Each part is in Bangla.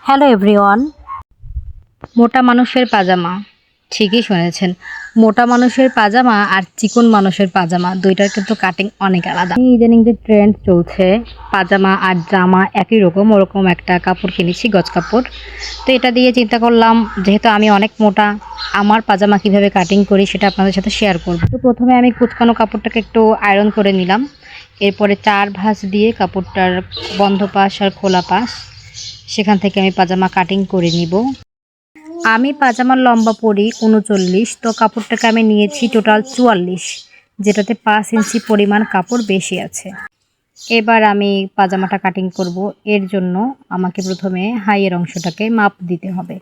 Hello everyone. মোটা মানুষের পাজামা, ঠিকই শুনেছেন। মোটা মানুষের পাজামা আর চিকন মানুষের পাজামা দুইটার কিন্তু কাটিং অনেক আলাদা। ইদানিং যে ট্রেন্ড চলছে পাজামা আর জামা একই রকম, ওরকম একটা কাপড় কিনেছি, গজ কাপড়। তো এটা দিয়ে চিন্তা করলাম যেহেতু আমি অনেক মোটা, আমার পাজামা কিভাবে কাটিং করি সেটা আপনাদের সাথে শেয়ার করব। তো প্রথমে আমি কুচকানো কাপড়টাকে একটু আয়রন করে নিলাম। এরপরে 4 ভাঁজ দিয়ে কাপড়টার বন্ধ পাশ আর খোলা পাশ সেখান থেকে আমি পাজামা কাটিং করে নিব। আমি পাজামার লম্বা পরি 39, তো কাপড়টাকে আমি নিয়েছি টোটাল 44, যেটাতে 5 ইঞ্চি পরিমাণ কাপড় বেশি আছে। এবার আমি পাজামাটা কাটিং করব। এর জন্য আমাকে প্রথমে হাইয়ের অংশটাকে মাপ দিতে হবে।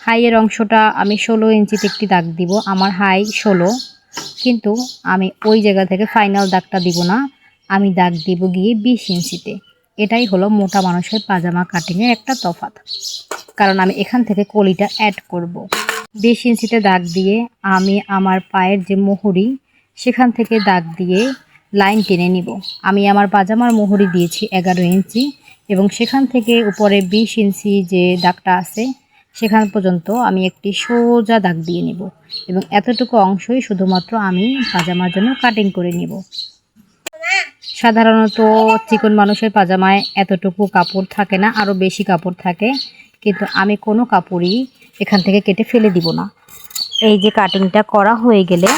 হাইয়ের অংশটা আমি 16 ইঞ্চিতে একটি দাগ দিব। আমার হাই 16, কিন্তু আমি ওই জায়গা থেকে ফাইনাল দাগটা দিব না, আমি দাগ দিব গিয়ে 20 ইঞ্চিতে। এটাই হলো মোটা মানুষের পাজামা কাটিংয়ের একটা তফাৎ, কারণ আমি এখান থেকে কলিটা অ্যাড করব। 20 ইঞ্চিতে দাগ দিয়ে আমি আমার পায়ের যে মোহরি সেখান থেকে দাগ দিয়ে লাইন টেনে নিব। আমি আমার পাজামার মোহরি দিয়েছি 11 ইঞ্চি, এবং সেখান থেকে উপরে 20 ইঞ্চি যে দাগটা আছে সেখান পর্যন্ত আমি একটি সোজা দাগ দিয়ে নিব, এবং এতটুকু অংশই শুধুমাত্র আমি পাজামার জন্য কাটিং করে নিব। সাধারণত চিকন মানুষের পাজামায় এতটুকু কাপড় থাকে না, আরও বেশি কাপড় থাকে, কিন্তু আমি কোনো কাপড়ই এখান থেকে কেটে ফেলে দিব না। এই যে কাটিংটা করা হয়ে গেলে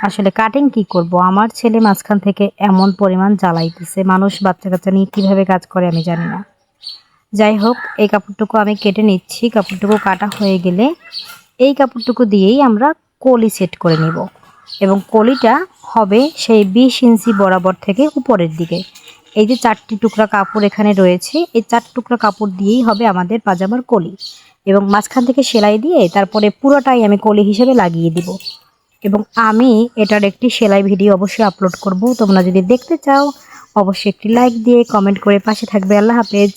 আসলে কাটিং কি করব, আমার ছেলে মাঝখান থেকে এমন পরিমাণ জ্বালাইতেছে, মানুষ বাচ্চা কাচ্চা নিয়ে কীভাবে কাজ করে আমি জানি না। যাই হোক, এই কাপড়টুকু আমি কেটে নিচ্ছি। কাপড়টুকু কাটা হয়ে গেলে এই কাপড়টুকু দিয়েই আমরা কলি সেট করে নিব, এবং কলিটা হবে সেই 20 ইঞ্চি বরাবর থেকে উপরের দিকে। এই যে 4টি টুকরা কাপড় এখানে রয়েছে, এই 4 টুকরা কাপড় দিয়েই হবে আমাদের পাজামার কলি, এবং মাঝখান থেকে সেলাই দিয়ে তারপরে পুরোটাই আমি কলি হিসেবে লাগিয়ে দিব। এবং আমি এটার একটি সেলাই ভিডিও অবশ্যই আপলোড করব। তোমরা যদি দেখতে চাও অবশ্যই একটি লাইক দিয়ে কমেন্ট করে পাশে থাকবে। আল্লাহ হাফেজ।